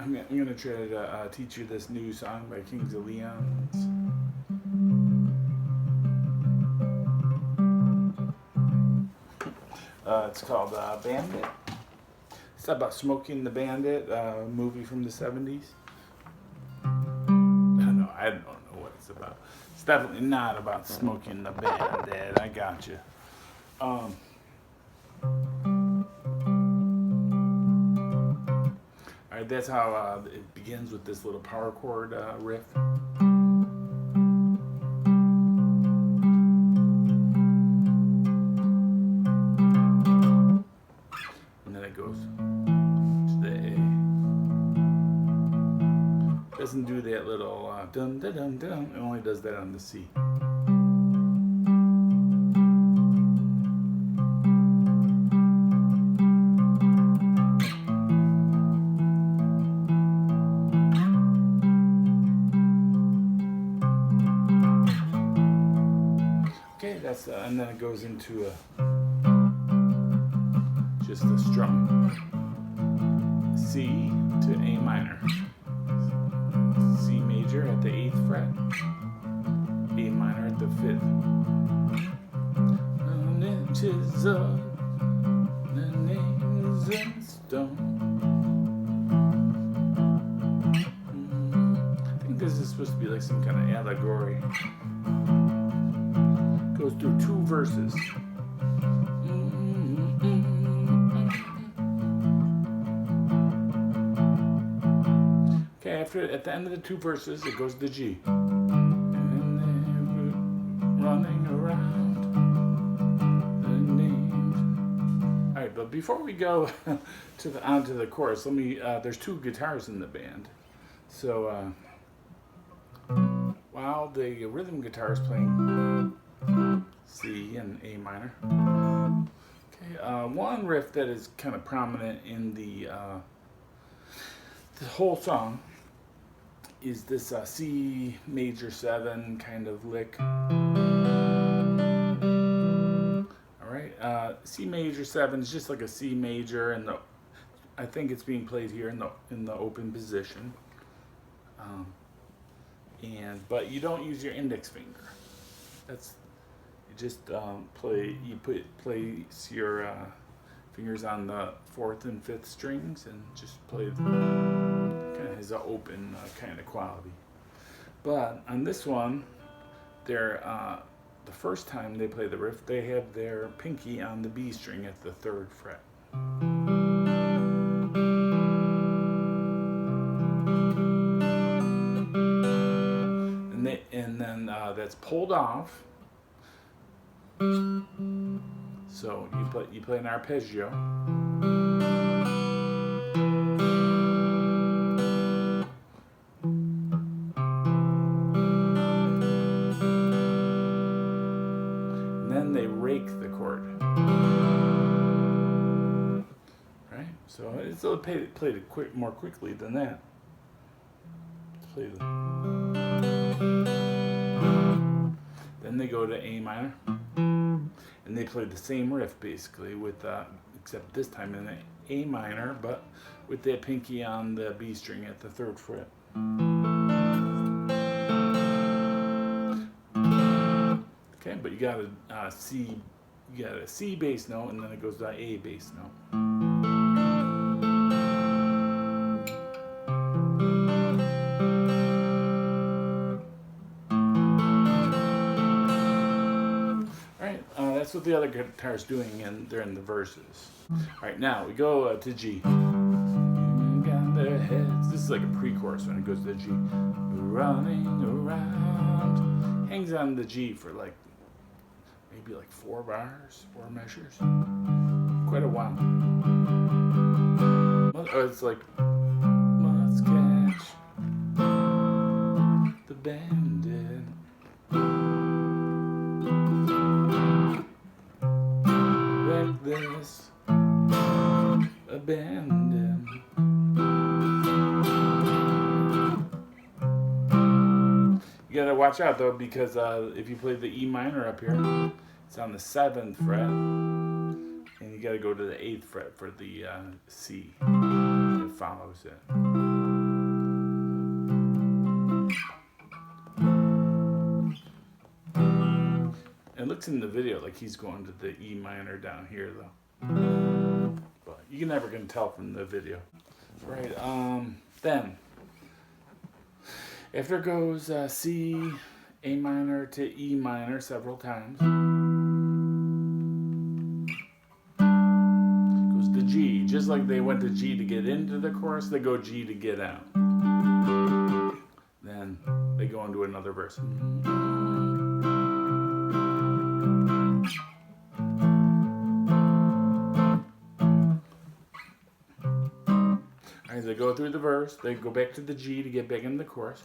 I'm gonna try to teach you this new song by Kings of Leon's. It's called Bandit. It's about Smoking the Bandit, movie from the 70s. I don't know what it's about. It's definitely not about smoking the bandit. I got you. Alright, that's how it begins with this little power chord riff. And then it goes to the A. It doesn't do that little dum da dum dum. It only does that on the C. Okay, that's and then it goes into just a strum. C to A minor. C major at the 8th fret. A minor at the 5th. Inches up, the name's in stone. I think this is supposed to be like some kind of allegory. Goes through 2 verses. Okay, at the end of the 2 verses, it goes to G. And they're running around the names. All right, but before we go onto the chorus, let me. There's 2 guitars in the band, so while the rhythm guitar is playing C and A minor. Okay, one riff that is kind of prominent in the whole song is this C major 7 kind of lick. All right, C major 7 is just like a C major, and I think it's being played here in the open position. But you don't use your index finger. That's just place your fingers on the 4th and 5th strings and just play. Kind of has an open kind of quality. But on this one, the first time they play the riff, they have their pinky on the B string at the 3rd fret. And then that's pulled off. So you play an arpeggio. And then they rake the chord. Right? So it's played more quickly than that. Play Then they go to A minor, and they play the same riff basically with except this time in A minor, but with that pinky on the B string at the 3rd fret. Okay, but you got a C bass note, and then it goes to A bass note. That's what the other guitar's doing, and they're in the verses. All right, now we go to G. Got their heads. This is like a pre-chorus when it goes to G. Running around. Hangs on the G for maybe 4 bars, 4 measures. Quite a while. It's like must catch the bandit. This abandoned. You gotta watch out though, because if you play the E minor up here, it's on the 7th fret, and you gotta go to the 8th fret for the C. It follows it. looks in the video like he's going to the E minor down here though. But you're never gonna tell from the video. Right, then after it goes C, A minor to E minor several times. Goes to G. Just like they went to G to get into the chorus, they go G to get out. Then they go into another verse. As they go through the verse, they go back to the G to get back into the chorus.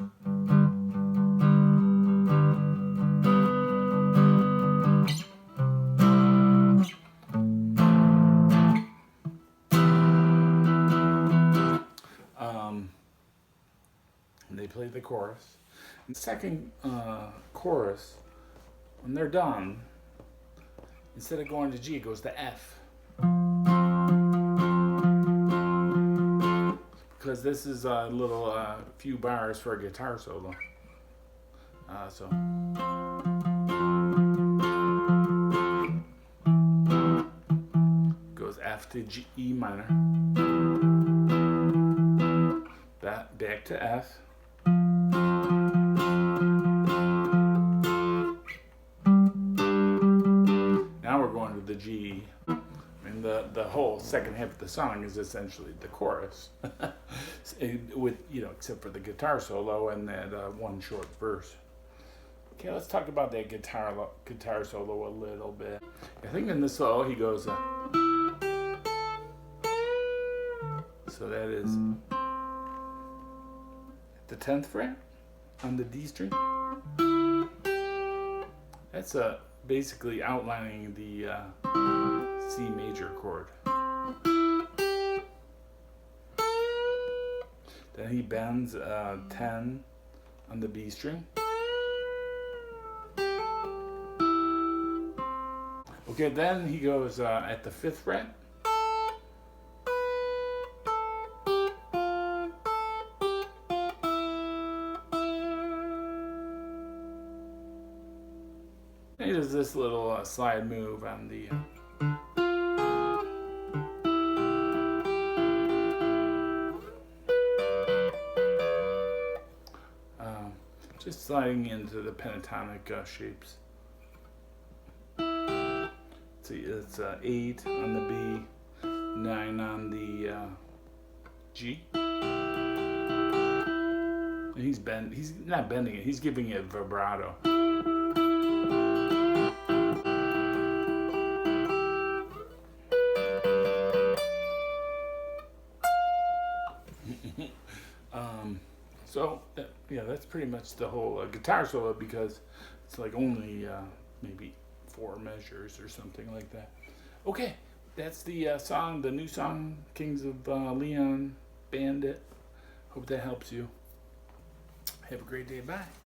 And they play the chorus. And the second chorus, when they're done, instead of going to G, it goes to F. Because this is a little few bars for a guitar solo. So goes F to G, E minor, back to F, now we're going to the G. And the whole second half of the song is essentially the chorus, with except for the guitar solo and that one short verse. Okay, let's talk about that guitar solo a little bit. I think in this solo he goes. So that is the 10th fret on the D string. That's basically outlining the C major chord. Then he bends 10 on the B string. Okay, then he goes at the 5th fret. And he does this little slide move on the just sliding into the pentatonic shapes. See, it's 8 on the B, 9 on the G. And he's not bending it, he's giving it vibrato. So yeah, that's pretty much the whole guitar solo, because it's like only maybe 4 measures or something like that. Okay, that's the song, the new song, Kings of Leon, Bandit. Hope that helps you. Have a great day. Bye.